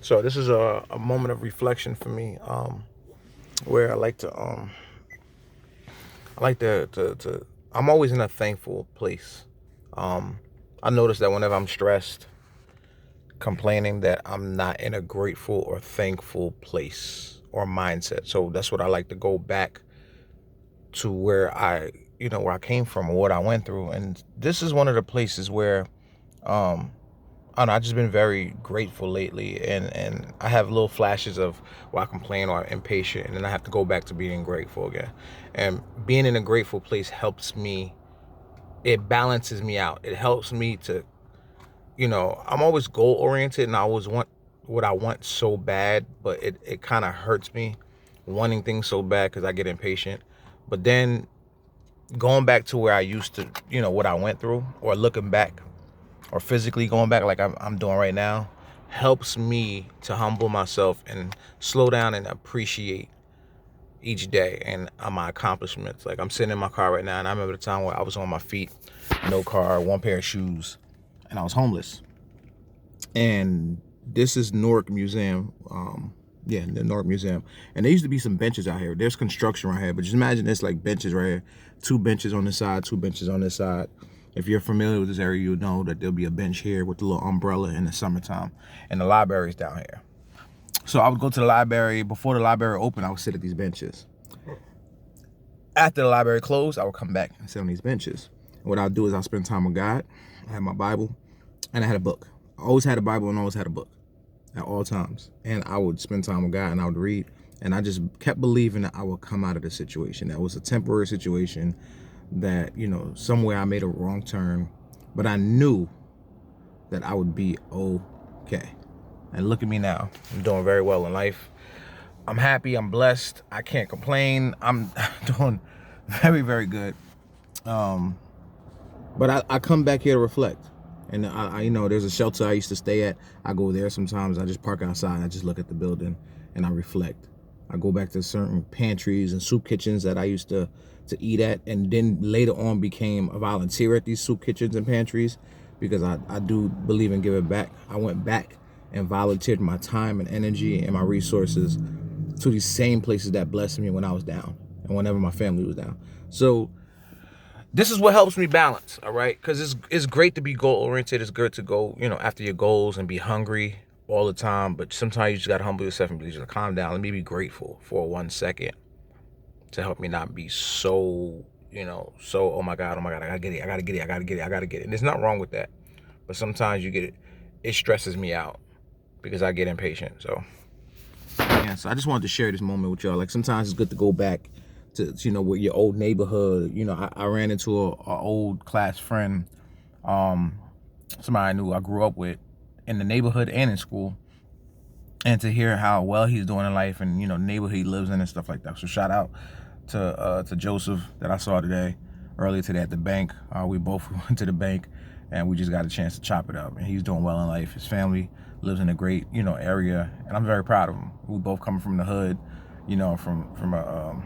So this is a moment of reflection for me, where I like to I'm always in a thankful place. Um, I notice that whenever I'm stressed, complaining, that I'm not in a grateful or thankful place or mindset. So that's what I like to go back to where where I came from or what I went through. And this is one of the places where um I don't know, I've just been very grateful lately, and I have little flashes of where I complain or I'm impatient, and then I have to go back to being grateful again. And being in a grateful place helps me. It balances me out. It helps me to, I'm always goal oriented, and I always want what I want so bad, but it kind of hurts me wanting things so bad because I get impatient. But then going back to where I used to, what I went through, or looking back or physically going back like I'm doing right now, helps me to humble myself and slow down and appreciate each day and my accomplishments. Like, I'm sitting in my car right now, and I remember the time where I was on my feet, no car, one pair of shoes, and I was homeless. And this is Newark Museum. Yeah, the Newark Museum. And there used to be some benches out here. There's construction right here, but just imagine there's like benches right here. Two benches on this side, two benches on this side. If you're familiar with this area, you'll know that there'll be a bench here with a little umbrella in the summertime. And the library's down here. So I would go to the library. Before the library opened, I would sit at these benches. After the library closed, I would come back and sit on these benches. And what I'll do is I'll spend time with God. I had my Bible, and I had a book. I always had a Bible and always had a book at all times. And I would spend time with God and I would read. And I just kept believing that I would come out of the situation. That was a temporary situation, that, somewhere I made a wrong turn, but I knew that I would be okay. And look at me now. I'm doing very well in life. I'm happy. I'm blessed. I can't complain. I'm doing very, very good. Um, but I come back here to reflect. And there's a shelter I used to stay at. I go there sometimes. I just park outside. I just look at the building and I reflect. I go back to certain pantries and soup kitchens that I used to eat at, and then later on became a volunteer at these soup kitchens and pantries, because I do believe in giving back. I went back and volunteered my time and energy and my resources to these same places that blessed me when I was down and whenever my family was down. So this is what helps me balance, all right? Because it's great to be goal oriented. It's good to go, after your goals and be hungry all the time. But sometimes you just gotta humble yourself and just calm down. Let me be grateful for 1 second to help me not be so, oh my God, I gotta get it, I gotta get it, I gotta get it, I gotta get it. And there's nothing wrong with that. But sometimes you get it, it stresses me out because I get impatient. So yeah, so I just wanted to share this moment with y'all. Like, sometimes it's good to go back to, with your old neighborhood. I ran into a old class friend, um, somebody I knew I grew up with in the neighborhood and in school, and to hear how well he's doing in life, and the neighborhood he lives in and stuff like that. So shout out to Joseph that I saw earlier today at the bank. We both went to the bank, and we just got a chance to chop it up. And he's doing well in life. His family lives in a great area, and I'm very proud of him. We both come from the hood, from a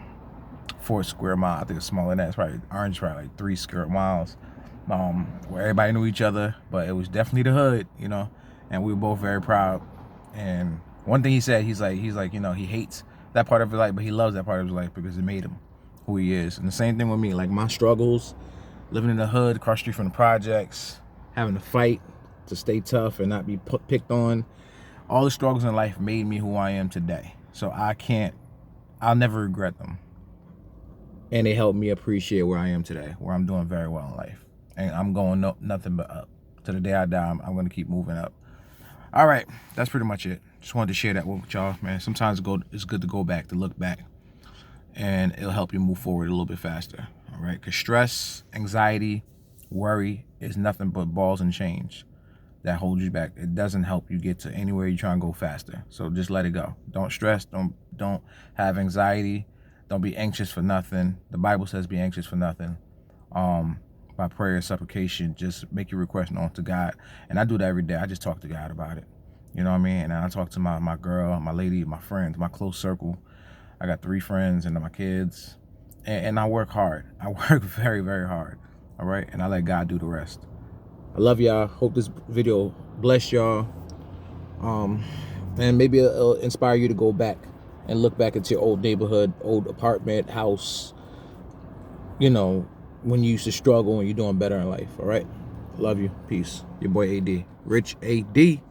4 square mile. I think it's smaller than that. It's probably Orange, probably like 3 square miles, where everybody knew each other, but it was definitely the hood, and we were both very proud. And one thing he said, he's like, he hates that part of his life, but he loves that part of his life because it made him who he is. And the same thing with me, like my struggles, living in the hood, across the street from the projects, having to fight to stay tough and not be picked on. All the struggles in life made me who I am today. So I'll never regret them. And they helped me appreciate where I am today, where I'm doing very well in life. And I'm going nothing but up. To the day I die, I'm going to keep moving up. All right, that's pretty much it. Just wanted to share that with y'all, man. Sometimes it's good to go back, to look back, and it'll help you move forward a little bit faster. All right, because stress, anxiety, worry is nothing but balls and chains that hold you back. It doesn't help you get to anywhere you try and go faster. So just let it go. Don't stress. Don't have anxiety. Don't be anxious for nothing. The Bible says be anxious for nothing. By prayer and supplication, just make your request known to God. And I do that every day. I just talk to God about it. You know what I mean? And I talk to my girl, my lady, my friends, my close circle. I got 3 friends and my kids. And I work hard. I work very, very hard. All right? And I let God do the rest. I love y'all. Hope this video blessed y'all. And maybe it'll inspire you to go back and look back at your old neighborhood, old apartment, house, when you used to struggle and you're doing better in life. All right. Love you. Peace. Your boy AD. Rich AD.